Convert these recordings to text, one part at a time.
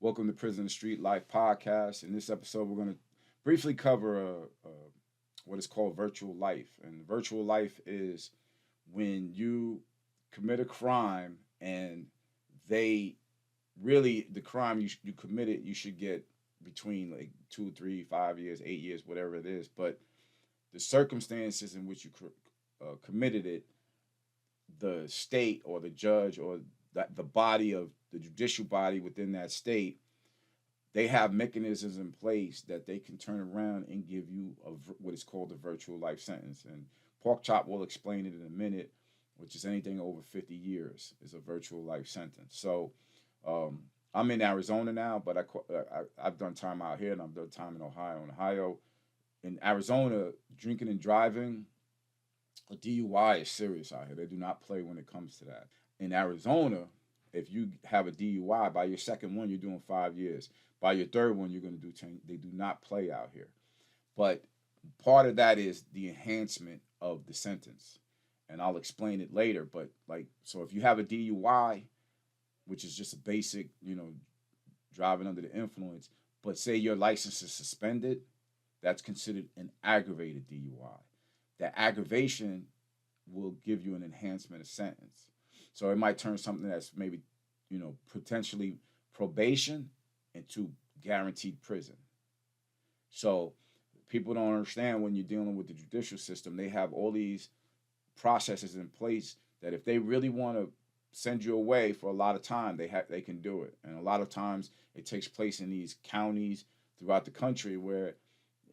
Welcome to Prison and Street Life podcast. In this episode, we're going to briefly cover what is called virtual life. And virtual life is when you commit a crime and they really, the crime you committed, you should get between like 2, 3, 5 years, 8 years, whatever it is. But the circumstances in which you committed it, the state or the judge or the body of the judicial body within that state, they have mechanisms in place that they can turn around and give you what is called a virtual life sentence. And Pork Chop will explain it in a minute, which is anything over 50 years is a virtual life sentence. So I'm in Arizona now, but I've done time out here and I've done time in Ohio. In Arizona, drinking and driving, a DUI is serious out here. They do not play when it comes to that. In Arizona, if you have a DUI, by your second one, you're doing 5 years. By your third one, you're going to do 10. They do not play out here. But part of that is the enhancement of the sentence. And I'll explain it later. But so if you have a DUI, which is just a basic, driving under the influence, but say your license is suspended, that's considered an aggravated DUI. That aggravation will give you an enhancement of sentence. So it might turn something that's maybe, potentially probation into guaranteed prison. So people don't understand when you're dealing with the judicial system, they have all these processes in place that if they really want to send you away for a lot of time, they can do it. And a lot of times it takes place in these counties throughout the country where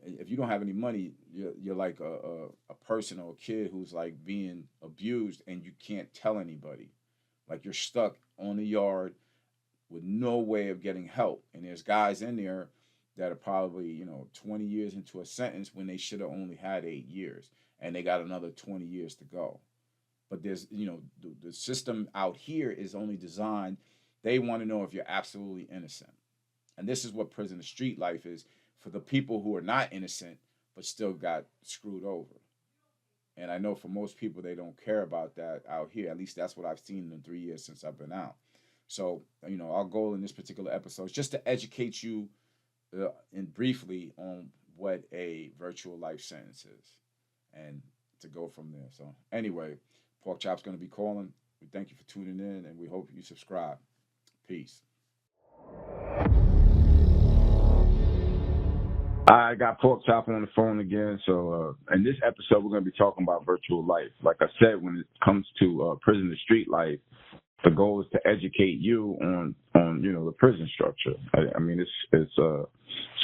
if you don't have any money, you're like a person or a kid who's like being abused and you can't tell anybody. Like you're stuck on the yard with no way of getting help. And there's guys in there that are probably, 20 years into a sentence when they should have only had 8 years. And they got another 20 years to go. But there's, the system out here is only designed, they want to know if you're absolutely innocent. And this is what prison to street life is for the people who are not innocent but still got screwed over. And I know for most people, they don't care about that out here. At least that's what I've seen in the 3 years since I've been out. So, our goal in this particular episode is just to educate you and briefly on what a virtual life sentence is and to go from there. So anyway, Pork Chop's going to be calling. We thank you for tuning in and we hope you subscribe. Peace. I got Pork Chop on the phone again. So in this episode, we're going to be talking about virtual life. Like I said, when it comes to prison to street life, the goal is to educate you on the prison structure. I mean, it's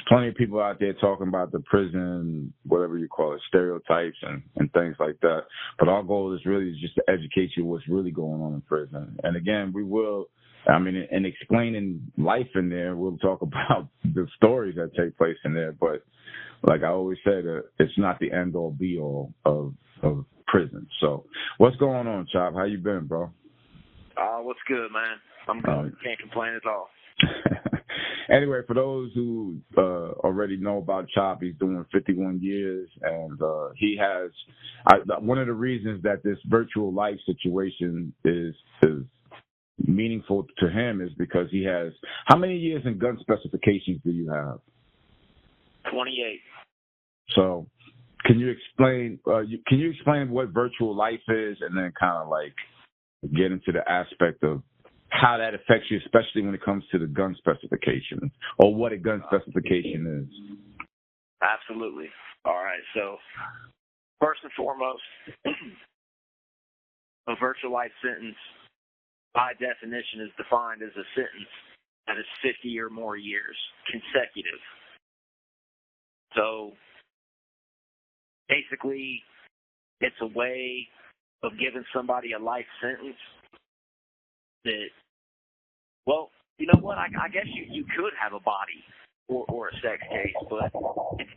plenty of people out there talking about the prison, whatever you call it, stereotypes and things like that. But our goal is really just to educate you what's really going on in prison. And again, we will. In explaining life in there, we'll talk about the stories that take place in there. But like I always say, it's not the end all be all of prison. So what's going on, Chop? How you been, bro? What's good, man? I'm good. Can't complain at all. Anyway, for those who already know about Chop, he's doing 51 years, and he has one of the reasons that this virtual life situation is meaningful to him is because he has, how many years in gun specifications do you have? 28. So can you explain what virtual life is and then kind of like get into the aspect of how that affects you, especially when it comes to the gun specification or what a gun specification is? Absolutely. All right. So first and foremost, a virtual life sentence by definition is defined as a sentence that is 50 or more years consecutive. So basically, it's a way of giving somebody a life sentence that, well, you know what? I guess you could have a body or a sex case, but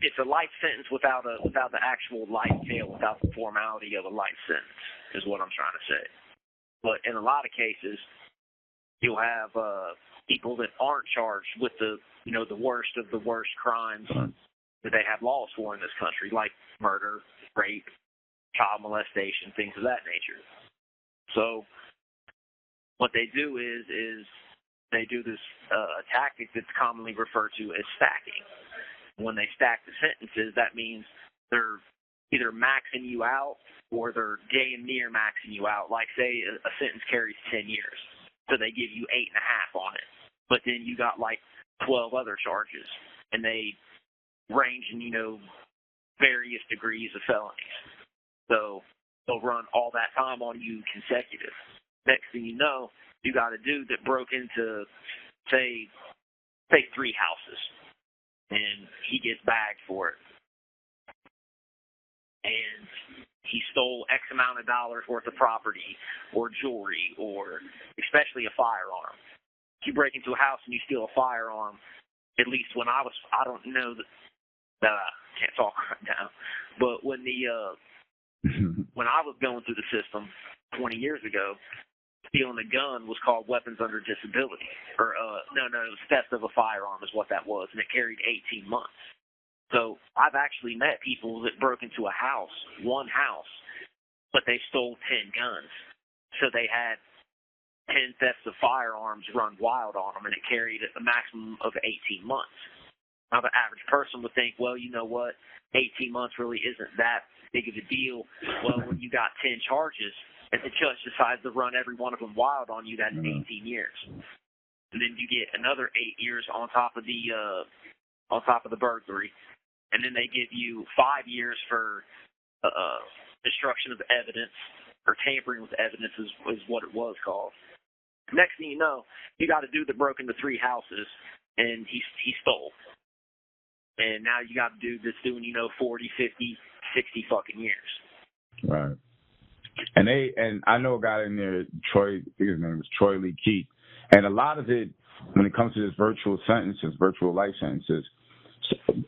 it's a life sentence without the actual life tail, without the formality of a life sentence, is what I'm trying to say. But in a lot of cases, you'll have people that aren't charged with the worst of the worst crimes that they have laws for in this country, like murder, rape, child molestation, things of that nature. So what they do is they do this tactic that's commonly referred to as stacking. When they stack the sentences, that means they're either maxing you out or they're damn near maxing you out. Like, say, a sentence carries 10 years, so they give you 8.5 on it. But then you got, like, 12 other charges, and they range in, various degrees of felonies. So they'll run all that time on you consecutive. Next thing you know, you got a dude that broke into, say 3 houses, and he gets bagged for it. And he stole X amount of dollars worth of property or jewelry or especially a firearm. If you break into a house and you steal a firearm, at least when I don't know that I can't talk right now, but when I was going through the system 20 years ago, stealing a gun was called weapons under disability. Or, no, it was theft of a firearm is what that was, and it carried 18 months. So I've actually met people that broke into a house, one house, but they stole 10 guns. So they had 10 thefts of firearms run wild on them, and it carried a maximum of 18 months. Now, the average person would think, well, you know what, 18 months really isn't that big of a deal. Well, when you got 10 charges, and the judge decides to run every one of them wild on you, that's 18 years. And then you get another 8 years on top of the burglary. And then they give you 5 years for destruction of evidence, or tampering with evidence is what it was called. Next thing you know, you got a dude that broke into 3 houses, and he stole. And now you got a dude that's doing, 40, 50, 60 fucking years. Right. And I know a guy in there, Troy, I think his name was Troy Lee Keith. And a lot of it, when it comes to this virtual life sentences,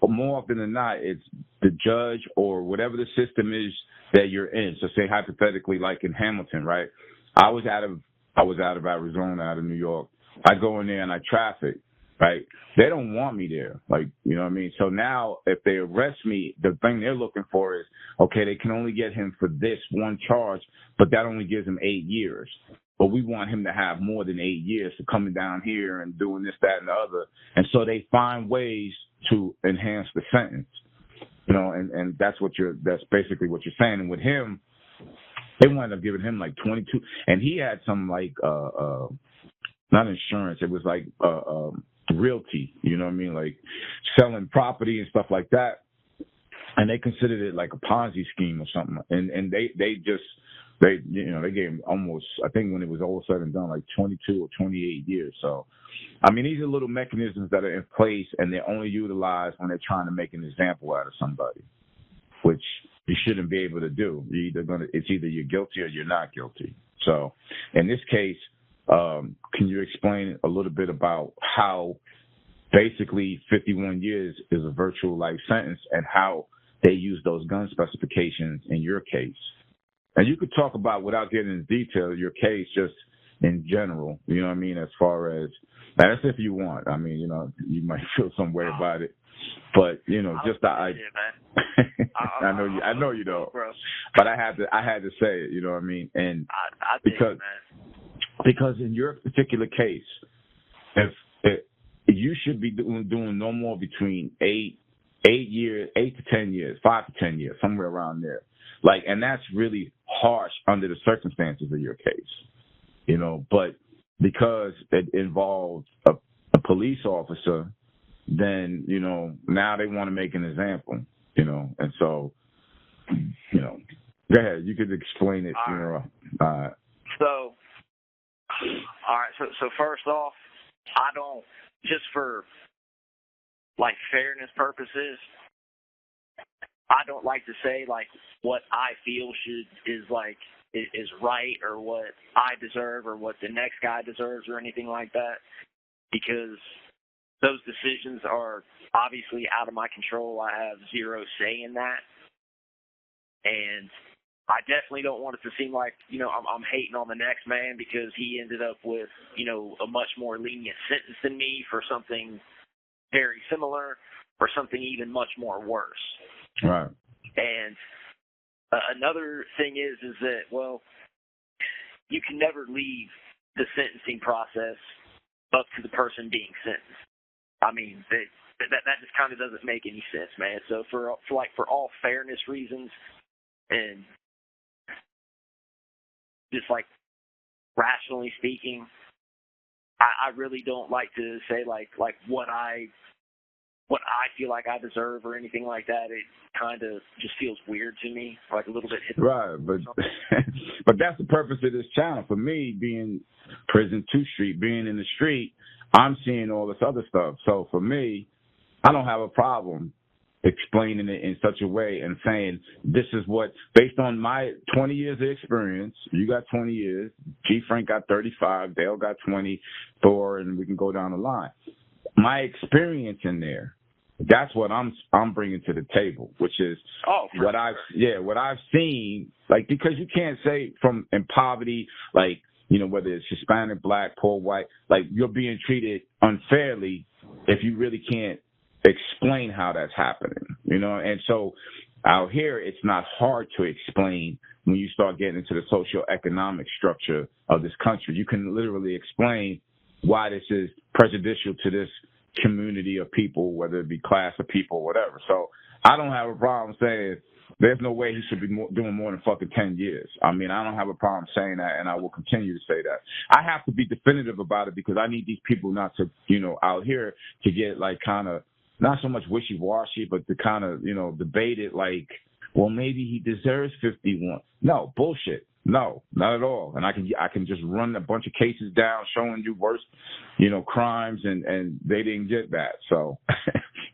more often than not, it's the judge or whatever the system is that you're in. So say hypothetically, like in Hamilton, right? I was out of Arizona, out of New York. I go in there and I traffic, right? They don't want me there. Like, you know what I mean? So now if they arrest me, the thing they're looking for is, okay, they can only get him for this one charge, but that only gives him 8 years. But we want him to have more than 8 years for coming down here and doing this, that, and the other. And so they find ways to enhance the sentence, and that's basically what you're saying. And with him, they wound up giving him like 22, and he had some like, not insurance. It was like, realty, you know what I mean? Like selling property and stuff like that. And they considered it like a Ponzi scheme or something. And they gave him almost, I think when it was all said and done, like 22 or 28 years. So, I mean, these are little mechanisms that are in place, and they're only utilized when they're trying to make an example out of somebody, which you shouldn't be able to do. It's either you're guilty or you're not guilty. So in this case, can you explain a little bit about how basically 51 years is a virtual life sentence and how they use those gun specifications in your case? And you could talk about, without getting into detail, your case just in general, you know what I mean, as far as, that's if you want. I mean, you might feel some way about it. But, just the idea. I know you don't. But I had to say it, you know what I mean? And because in your particular case, if you should be doing no more between 8 to 10 years, 5 to 10 years, somewhere around there. Like, and that's really harsh under the circumstances of your case, but because it involved a police officer, then, now they want to make an example, and so, go ahead, you could explain it, So, all right, so first off, I don't, just for, like, fairness purposes, I don't like to say, like, what I feel is right or what I deserve or what the next guy deserves or anything like that, because those decisions are obviously out of my control. I have zero say in that. And I definitely don't want it to seem like, I'm hating on the next man because he ended up with, a much more lenient sentence than me for something very similar or something even much more worse. Right. And another thing is that, well, you can never leave the sentencing process up to the person being sentenced. I mean, that just kind of doesn't make any sense, man. So for all fairness reasons and just like rationally speaking, I really don't like to say like what I feel like I deserve or anything like that. It kind of just feels weird to me, like a little bit. Right, but but that's the purpose of this channel. For me, being prison to street, being in the street, I'm seeing all this other stuff. So for me, I don't have a problem explaining it in such a way and saying this is what, based on my 20 years of experience, you got 20 years, G. Frank got 35, Dale got 24, and we can go down the line. My experience in there, that's what I'm bringing to the table, which is what I've seen. Like, because you can't say from in poverty, like, you know, whether it's Hispanic, Black, poor, white, like you're being treated unfairly if you really can't explain how that's happening, you know. And so out here, it's not hard to explain when you start getting into the socioeconomic structure of this country. You can literally explain why this is prejudicial to this community of people, whether it be class of people or whatever. So I don't have a problem saying there's no way he should be doing more than fucking 10 years. I mean, I don't have a problem saying that, and I will continue to say that. I have to be definitive about it because I need these people not to, you know, out here to get like kind of not so much wishy-washy, but to kind of, you know, debate it like, well, maybe he deserves 51. No, bullshit. No, not at all. And I can just run a bunch of cases down showing you worse, you know, crimes, and they didn't get that. So,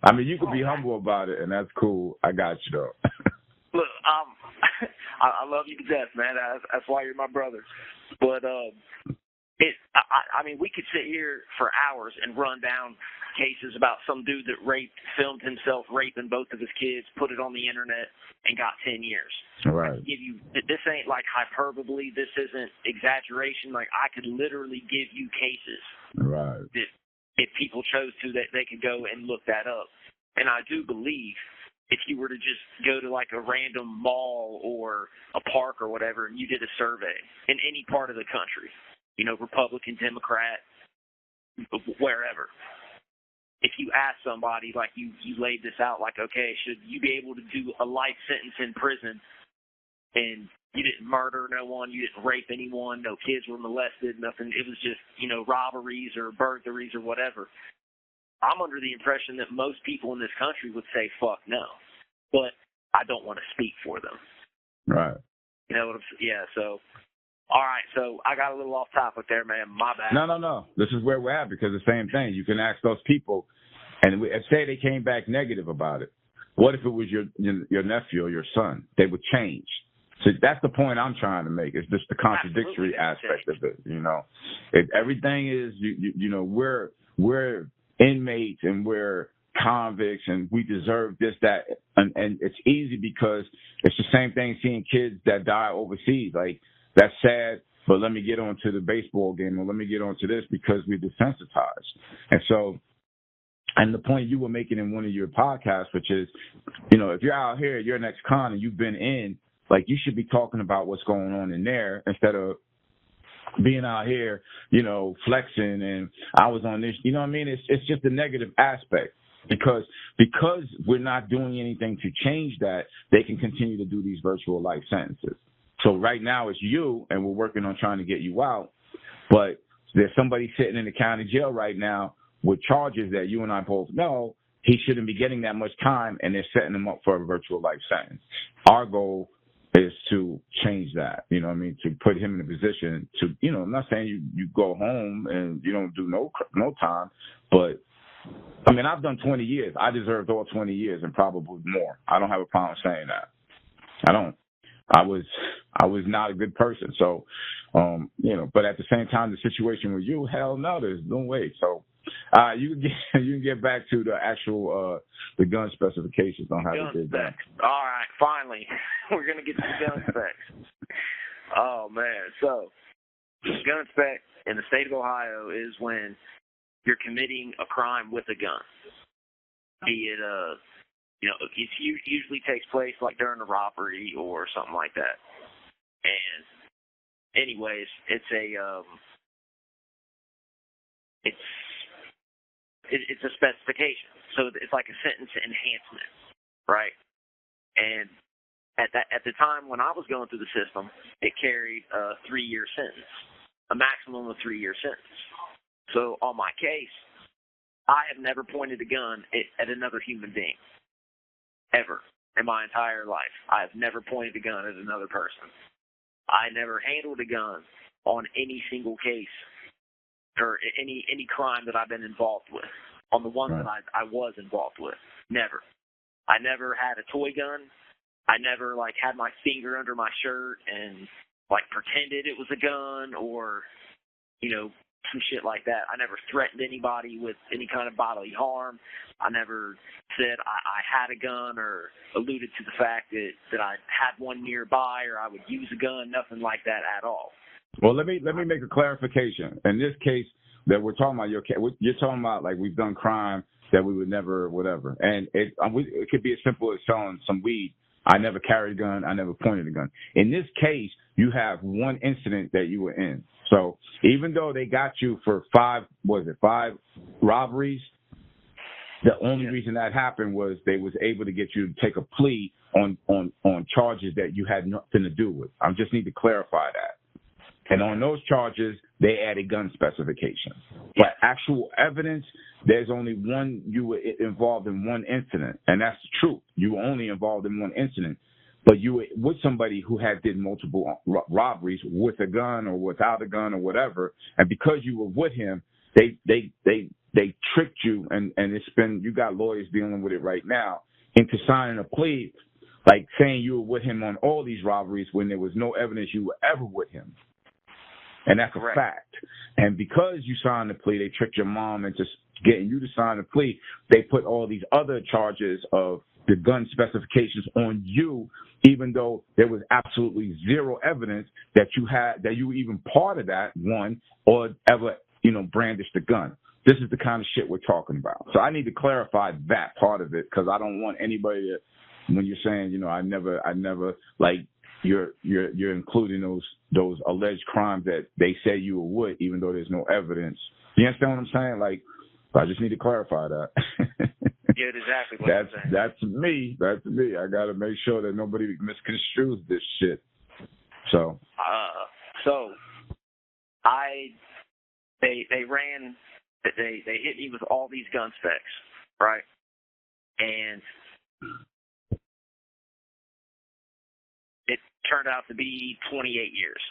I mean, you can be humble about it, and that's cool. I got you, though. Look, I love you to death, man. That's why you're my brother. But I mean, we could sit here for hours and run down cases about some dude that filmed himself raping both of his kids, put it on the internet, and got 10 years. Right. This ain't like hyperbole. This isn't exaggeration. Like, I could literally give you cases. Right. That if people chose to, that they could go and look that up. And I do believe if you were to just go to like a random mall or a park or whatever, and you did a survey in any part of the country, you know, Republican, Democrat, wherever, if you ask somebody, like you laid this out, like, okay, should you be able to do a life sentence in prison, and you didn't murder no one, you didn't rape anyone, no kids were molested, nothing, it was just, you know, robberies or burglaries or whatever, I'm under the impression that most people in this country would say fuck no. But I don't want to speak for them. Right. You know what I'm saying? Yeah, so, all right, so I got a little off topic there, man. My bad. No. This is where we're at, because the same thing. You can ask those people, and say they came back negative about it. What if it was your nephew or your son? They would change. So that's the point I'm trying to make. It's just the contradictory aspect of it, you know. Everything is, you know, we're inmates and we're convicts and we deserve this, that, and it's easy because it's the same thing seeing kids that die overseas. Like, that's sad, but let me get on to the baseball game, or let me get on to this, because we're desensitized. And so, and the point you were making in one of your podcasts, which is, you know, if you're out here, you're an ex-con and you've been in, like, you should be talking about what's going on in there instead of being out here, you know, flexing and I was on this, you know what I mean? It's just a negative aspect, because we're not doing anything to change that, they can continue to do these virtual life sentences. So right now it's you, and we're working on trying to get you out, but there's somebody sitting in the county jail right now with charges that you and I both know he shouldn't be getting that much time, and they're setting him up for a virtual life sentence. Our goal is to change that, you know what I mean, to put him in a position to, you know, I'm not saying you go home and you don't do no time, but, I mean, I've done 20 years. I deserved all 20 years and probably more. I don't have a problem saying that. I don't. I was not a good person. So, you know, but at the same time, the situation with you, hell no, there's no way. So, you can get back to the actual the gun specifications on how to get that. All right, finally, we're gonna get to the gun specs. Oh man, so gun spec in the state of Ohio is when you're committing a crime with a gun. Be it you know, it usually takes place like during a robbery or something like that. And anyways, it's a it's a specification. So it's like a sentence enhancement, right? And at the time when I was going through the system, it carried a 3-year sentence, a maximum of 3-year sentence. So on my case, I have never pointed a gun at another human being, ever, in my entire life. I have never pointed a gun at another person. I never handled a gun on any single case or any crime that I've been involved with, on the ones that I was involved with. Never. I never had a toy gun. I never, like, had my finger under my shirt and, like, pretended it was a gun or, you know, some shit like that. I never threatened anybody with any kind of bodily harm. I never said I had a gun or alluded to the fact that I had one nearby or I would use a gun, nothing like that at all. Well, let me make a clarification. In this case that we're talking about, you're talking about like we've done crime that we would never, whatever. And it could be as simple as selling some weed. I never carried a gun. I never pointed a gun. In this case, you have one incident that you were in. So even though they got you for 5 robberies, the only reason that happened was they was able to get you to take a plea on charges that you had nothing to do with. I just need to clarify that. And on those charges, they added gun specifications. But actual evidence, there's only one. You were involved in one incident, and that's the truth. You were only involved in one incident, but you were with somebody who did multiple robberies with a gun or without a gun or whatever. And because you were with him, they tricked you, and you got lawyers dealing with it right now, into signing a plea, like saying you were with him on all these robberies when there was no evidence you were ever with him. And that's a fact. And because you signed the plea, they tricked your mom into getting you to sign the plea. They put all these other charges of the gun specifications on you, even though there was absolutely zero evidence that you were even part of that one or ever, brandished a gun. This is the kind of shit we're talking about. So I need to clarify that part of it, because I don't want anybody to, when you're saying, I never, like, you're including those alleged crimes that they say you were with, even though there's no evidence. You understand what I'm saying? Like, I just need to clarify that. Yeah, exactly what you're saying. That's me. I got to make sure that nobody misconstrues this shit. So. They hit me with all these gun specs, right? And it turned out to be 28 years.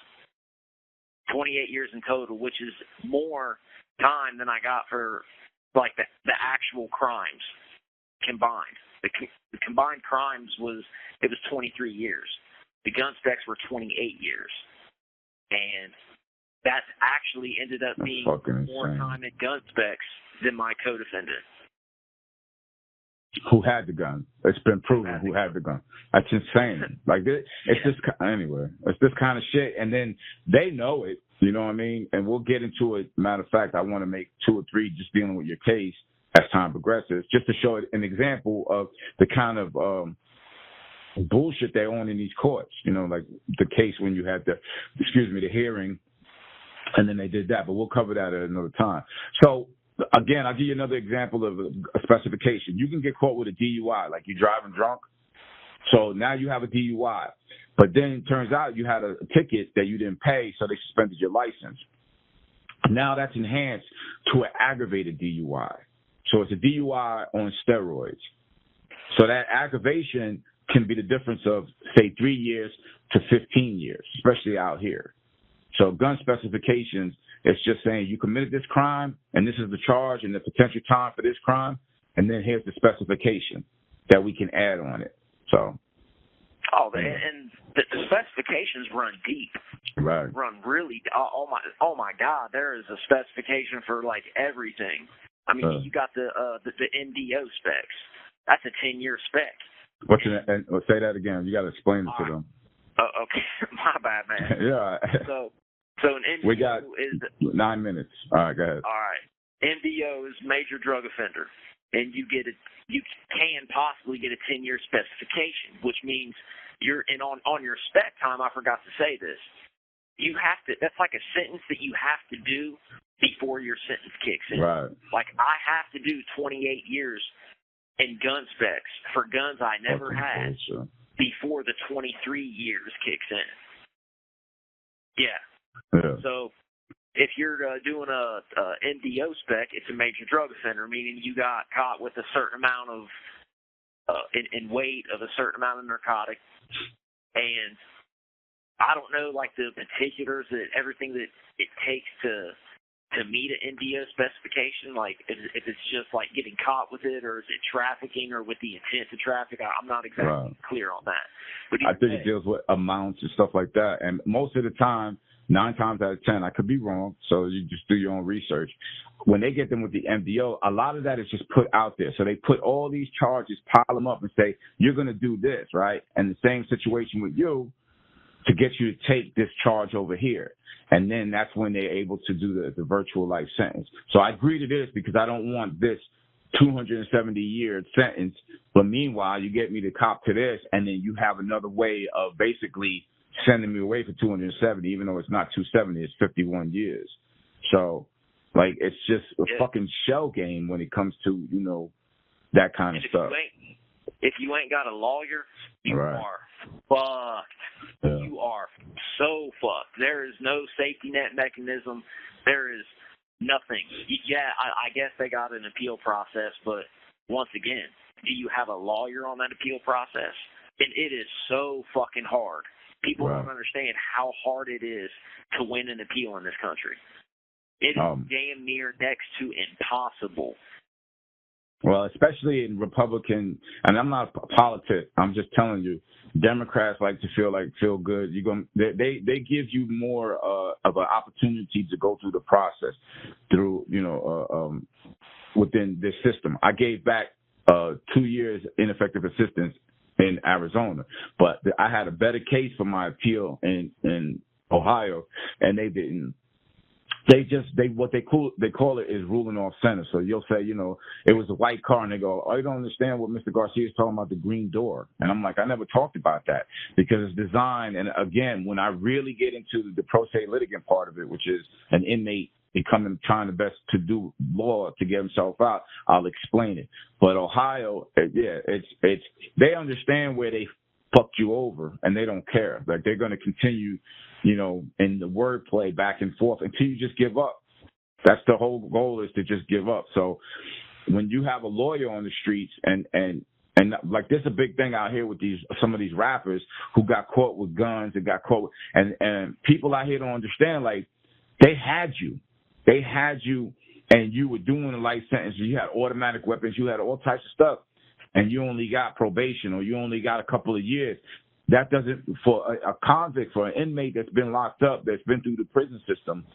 28 years in total, which is more time than I got for, like, the actual crimes combined. The combined crimes was 23 years. The gun specs were 28 years. And that actually ended up being more time in gun specs than my co-defendant. Who had the gun? It's been proven who had the gun. That's insane. Like, it's just, anyway, it's this kind of shit. And then they know it, you know what I mean? And we'll get into it. Matter of fact, I want to make 2 or 3 just dealing with your case as time progresses, just to show an example of the kind of bullshit they're on in these courts. Like the case when you had the hearing, and then they did that. But we'll cover that at another time. So, again, I'll give you another example of a specification. You can get caught with a DUI, like you're driving drunk. So now you have a DUI. But then it turns out you had a ticket that you didn't pay, so they suspended your license. Now that's enhanced to an aggravated DUI. So it's a DUI on steroids. So that aggravation can be the difference of, say, 3 years to 15 years, especially out here. So gun specifications, it's just saying you committed this crime, and this is the charge and the potential time for this crime, and then here's the specification that we can add on it. So. And the specifications run deep. Right. Run really. Oh my God! There is a specification for like everything. I mean, you got the MDO specs. That's a 10-year spec. Say that again. You got to explain it to them. Oh, okay. My bad, man. Yeah. So an MDO we got is 9 minutes. All right, go ahead. All right. MDO is major drug offender, and you can possibly get a 10-year specification, which means on your spec time. I forgot to say this. You have to. That's like a sentence that you have to do before your sentence kicks in. Right. Like, I have to do 28 years in gun specs for guns I never had before the 23 years kicks in. Yeah. So if you're doing a MDO spec, it's a major drug offender, meaning you got caught with a certain amount of in weight of a certain amount of narcotic. And I don't know, like, the particulars, that everything that it takes to meet an MDO specification, like if it's just like getting caught with it, or is it trafficking, or with the intent to traffic. I'm not exactly clear on that. But I think it deals with amounts and stuff like that. And most of the time, 9 times out of 10, I could be wrong, so you just do your own research. When they get them with the MDO, a lot of that is just put out there. So they put all these charges, pile them up, and say, you're going to do this, right? And the same situation with you, to get you to take this charge over here. And then that's when they're able to do the virtual life sentence. So I agree to this because I don't want this 270-year sentence, but meanwhile, you get me to cop to this, and then you have another way of basically sending me away for 270, even though it's not 270, it's 51 years. So, like, it's just a fucking shell game when it comes to, you know, that kind of stuff. If you ain't got a lawyer, you are fucked. Yeah. You are so fucked. There is no safety net mechanism. There is nothing. Yeah, I guess they got an appeal process, but once again, do you have a lawyer on that appeal process? And it is so fucking hard. People don't understand how hard it is to win an appeal in this country. It is damn near next to impossible. Well, especially in Republican, and I'm not a politic, I'm just telling you, Democrats like to feel good. They give you more of an opportunity to go through the process through, you know, within this system. I gave back 2 years ineffective assistance in Arizona, but I had a better case for my appeal in Ohio, and they didn't. What they call it is ruling off center. So you'll say, you know, it was a white car, and they go, oh, you don't understand what Mr. Garcia is talking about, the green door. And I'm like, I never talked about that because it's designed. And again, when I really get into the pro se litigant part of it, which is an inmate trying the best to do law to get himself out, I'll explain it. But Ohio, it's they understand where they fucked you over, and they don't care. Like, they're going to continue, you know, in the wordplay back and forth until you just give up. That's the whole goal, is to just give up. So when you have a lawyer on the streets, and like, there's a big thing out here with some of these rappers who got caught with guns and got caught, and people out here don't understand, like, they had you, and you were doing a life sentence, you had automatic weapons, you had all types of stuff, and you only got probation, or you only got a couple of years. That doesn't, for a convict, for an inmate that's been locked up, that's been through the prison system,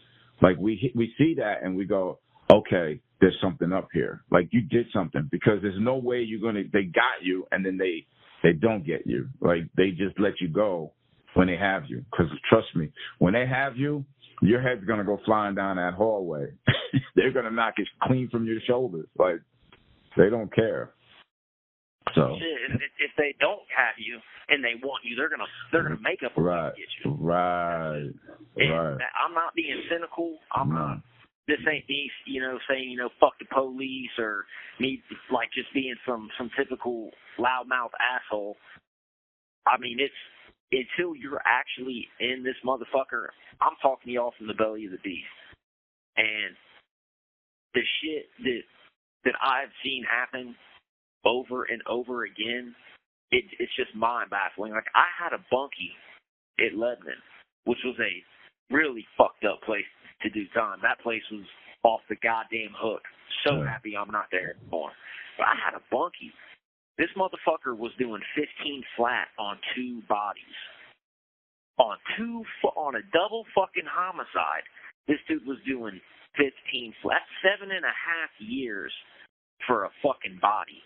like, we see that and we go, okay, there's something up here. Like, you did something, because there's no way they got you and then they don't get you. Like, they just let you go when they have you. Because trust me, when they have you, your head's going to go flying down that hallway. They're going to knock it clean from your shoulders. Like, they don't care. So if they don't have you and they want you, they're gonna make up a way to get you. Right. I'm not being cynical. I'm not. This ain't me, you know, saying, you know, fuck the police, or me, like, just being some typical loudmouth asshole. I mean, it's until you're actually in this motherfucker. I'm talking to y'all from the belly of the beast, and the shit that I've seen happen over and over again, it's just mind-baffling. Like, I had a bunkie at Lebanon, which was a really fucked up place to do time. That place was off the goddamn hook. So happy I'm not there anymore. But I had a bunkie. This motherfucker was doing 15 flat on 2 bodies. On a double fucking homicide, this dude was doing 15 flat. 7.5 years for a fucking body.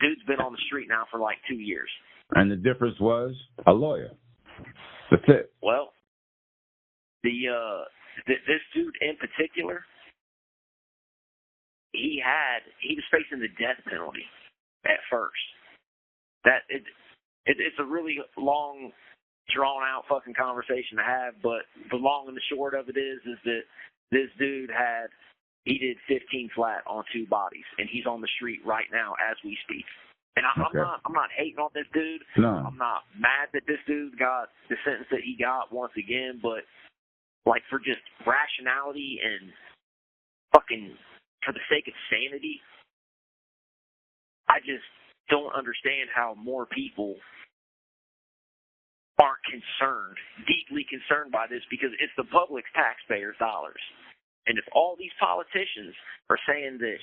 Dude's been on the street now for like 2 years. And the difference was a lawyer. That's it. Well, this dude in particular, he was facing the death penalty at first. It's a really long, drawn out fucking conversation to have, but the long and the short of it is that This dude he did 15 flat on 2 bodies, and he's on the street right now as we speak. And Okay. I'm not hating on this dude. No. I'm not mad that this dude got the sentence that he got once again, but like for just rationality and fucking for the sake of sanity, I just don't understand how more people aren't concerned, deeply concerned by this, because it's the public taxpayers' dollars. And if all these politicians are saying that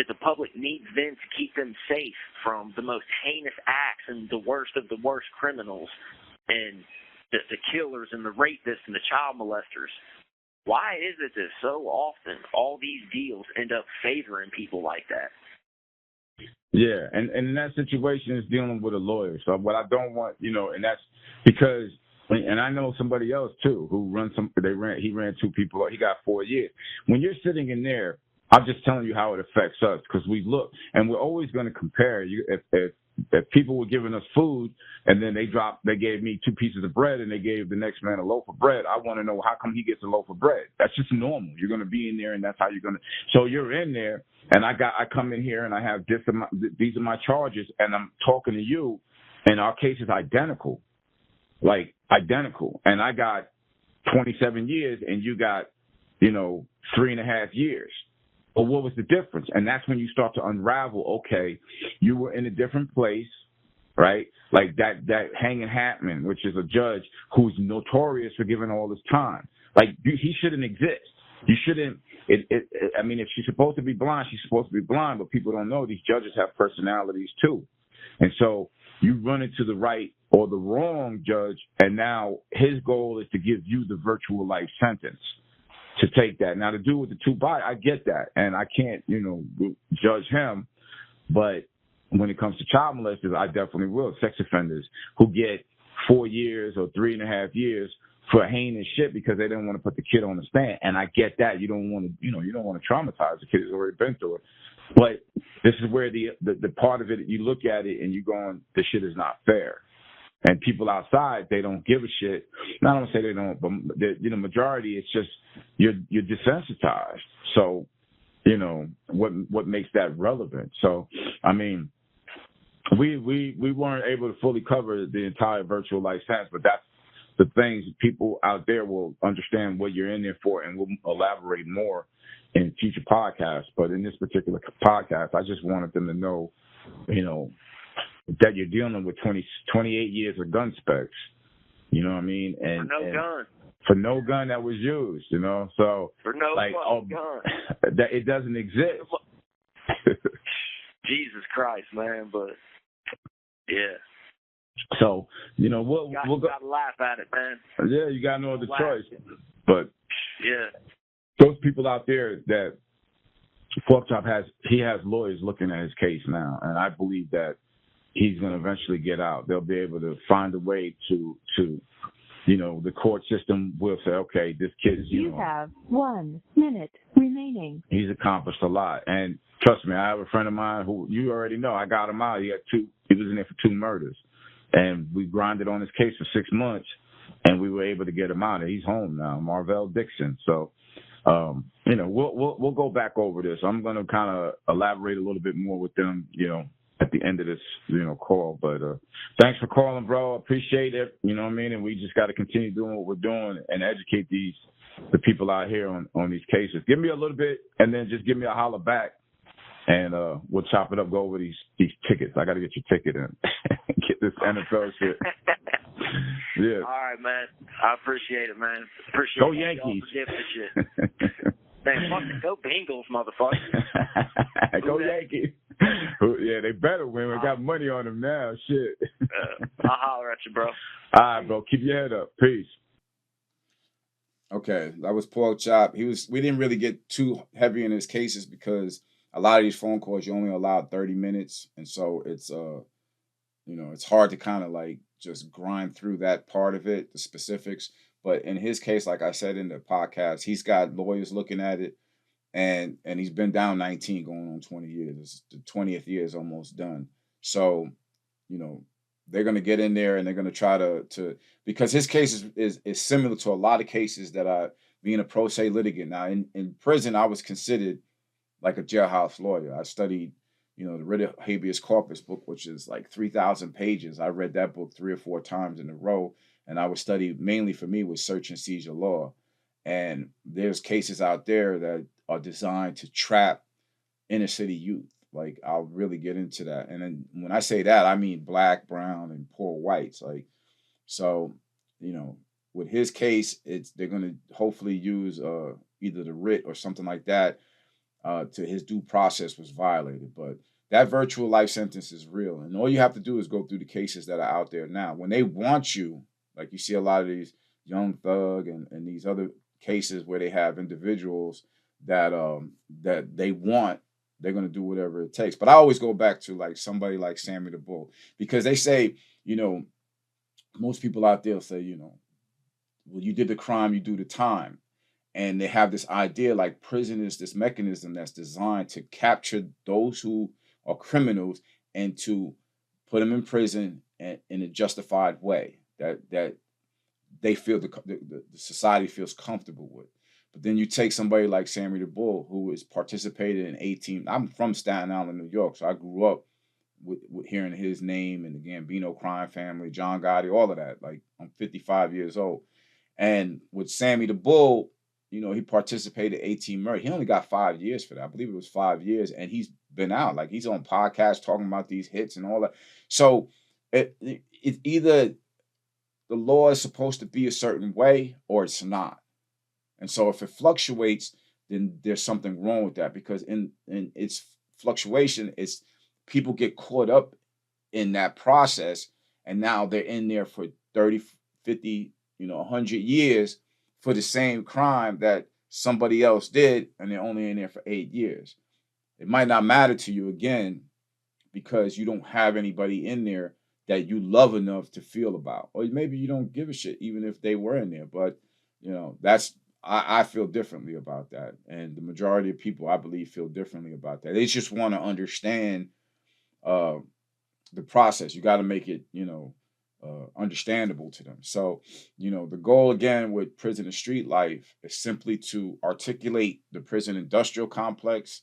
the public needs them to keep them safe from the most heinous acts and the worst of the worst criminals and the killers and the rapists and the child molesters, why is it that so often all these deals end up favoring people like that? Yeah, and in that situation, it's dealing with a lawyer. So what I don't want, and that's because, and I know somebody else too who he ran 2 people. He got 4 years. When you're sitting in there, I'm just telling you how it affects us, because we look, and we're always going to compare. If people were giving us food and then they gave me 2 pieces of bread and they gave the next man a loaf of bread, I want to know how come he gets a loaf of bread. That's just normal. You're going to be in there, and that's how you're going to. So you're in there, and I come in here and I have these are my charges, and I'm talking to you, and our case is identical, and I got 27 years, and you got 3.5 years. But what was the difference? And that's when you start to unravel, okay, you were in a different place, right? Like that Hanging Hatman, which is a judge who's notorious for giving all this time. Like, he shouldn't exist. You shouldn't, I mean, if she's supposed to be blind, she's supposed to be blind, but people don't know these judges have personalities too. And so you run into the right or the wrong judge, and now his goal is to give you the virtual life sentence. To take that. Now, to do with the 2 bodies, I get that, and I can't, judge him. But when it comes to child molesters, I definitely will. Sex offenders who get 4 years or 3.5 years for heinous shit because they didn't want to put the kid on the stand. And I get that. You don't want to, you don't want to traumatize the kid who's already been through it. But this is where the part of it, you look at it and you're going, this shit is not fair. And people outside, they don't give a shit. I don't say they don't, but the majority, it's just you're desensitized. So, what makes that relevant? So, I mean, we weren't able to fully cover the entire virtual life sentence, but that's the things people out there will understand what you're in there for, and we'll elaborate more in future podcasts. But in this particular podcast, I just wanted them to know, that you're dealing with 28 years of gun specs, you know what I mean? And gun. For no gun that was used, so for no gun. That it doesn't exist. Jesus Christ, man, but yeah. So, we'll gotta laugh at it, man. Yeah, you got no other choice. But yeah, those people out there that Pork Chop has lawyers looking at his case now, and I believe that he's going to eventually get out. They'll be able to find a way to the court system will say, okay, this kid is, You have 1 minute remaining. He's accomplished a lot. And trust me, I have a friend of mine who you already know. I got him out. He was in there for 2 murders. And we grinded on his case for 6 months, and we were able to get him out. And he's home now, Marvell Dixon. So, we'll go back over this. I'm going to kind of elaborate a little bit more with them, at the end of this, call. But thanks for calling, bro. Appreciate it. You know what I mean? And we just got to continue doing what we're doing and educate the people out here on these cases. Give me a little bit, and then just give me a holler back, and we'll chop it up, go over these tickets. I got to get your ticket in. Get this NFL shit. Yeah. All right, man. I appreciate it, man. Appreciate Go it. Yankees. Shit. Man, fucking go Bengals, motherfucker. Go Yankees. Yeah, they better win. We got money on them now. Shit. I'll holler at you, bro. All right, bro. Keep your head up. Peace. Okay, that was Pork Chop. We didn't really get too heavy in his cases because a lot of these phone calls you only allowed 30 minutes, and so it's it's hard to kind of like just grind through that part of it, the specifics. But in his case, like I said in the podcast, he's got lawyers looking at it, and he's been down 19 going on 20 years. The 20th year is almost done. So, they're going to get in there and they're going to try to because his case is similar to a lot of cases that being a pro se litigant. Now in prison, I was considered like a jailhouse lawyer. I studied, the writ of habeas corpus book, which is like 3,000 pages. I read that book 3 or 4 times in a row, and I would study mainly for me with search and seizure law. And there's cases out there that are designed to trap inner city youth. Like I'll really get into that. And then when I say that, I mean black, brown, and poor whites. Like so, you know, with his case, it's they're gonna hopefully use either the writ or something like that to his due process was violated. But that virtual life sentence is real, and all you have to do is go through the cases that are out there now. When they want you, like you see a lot of these Young Thug and these other cases where they have individuals that they want, they're gonna do whatever it takes. But I always go back to like somebody like Sammy the Bull, because they say, most people out there say, well, you did the crime, you do the time. And they have this idea like prison is this mechanism that's designed to capture those who are criminals and to put them in prison in a justified way that they feel the society feels comfortable with. But then you take somebody like Sammy the Bull, who is participated in 18. I'm from Staten Island, New York, so I grew up with hearing his name and the Gambino crime family, John Gotti, all of that. Like I'm 55 years old, and with Sammy the Bull, he participated 18 murder. He only got 5 years for that. I believe it was 5 years, and he's been out. Like he's on podcasts talking about these hits and all that. So it either the law is supposed to be a certain way or it's not. And so if it fluctuates, then there's something wrong with that, because in its fluctuation, it's people get caught up in that process, and now they're in there for 30, 50, 100 years for the same crime that somebody else did, and they're only in there for 8 years. It might not matter to you again because you don't have anybody in there that you love enough to feel about, or maybe you don't give a shit even if they were in there. But that's I feel differently about that, and the majority of people, I believe, feel differently about that. They just want to understand uh, the process. You got to make it, understandable to them. So, the goal again with prison and street life is simply to articulate the prison industrial complex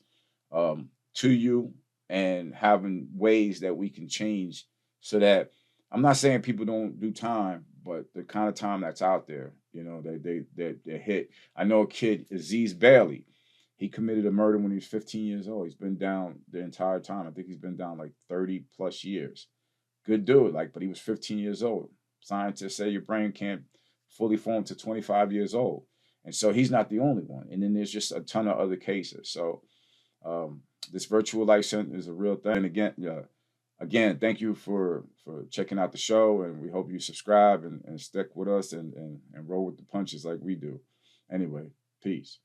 to you, and having ways that we can change so that I'm not saying people don't do time, but the kind of time that's out there, they hit. I know a kid, Aziz Bailey. He committed a murder when he was 15 years old. He's been down the entire time. I think he's been down like 30 plus years. Good dude, but he was 15 years old. Scientists say your brain can't fully form to 25 years old. And so he's not the only one. And then there's just a ton of other cases. So this virtual life sentence is a real thing. And again, thank you for checking out the show, and we hope you subscribe and stick with us and roll with the punches like we do. Anyway, peace.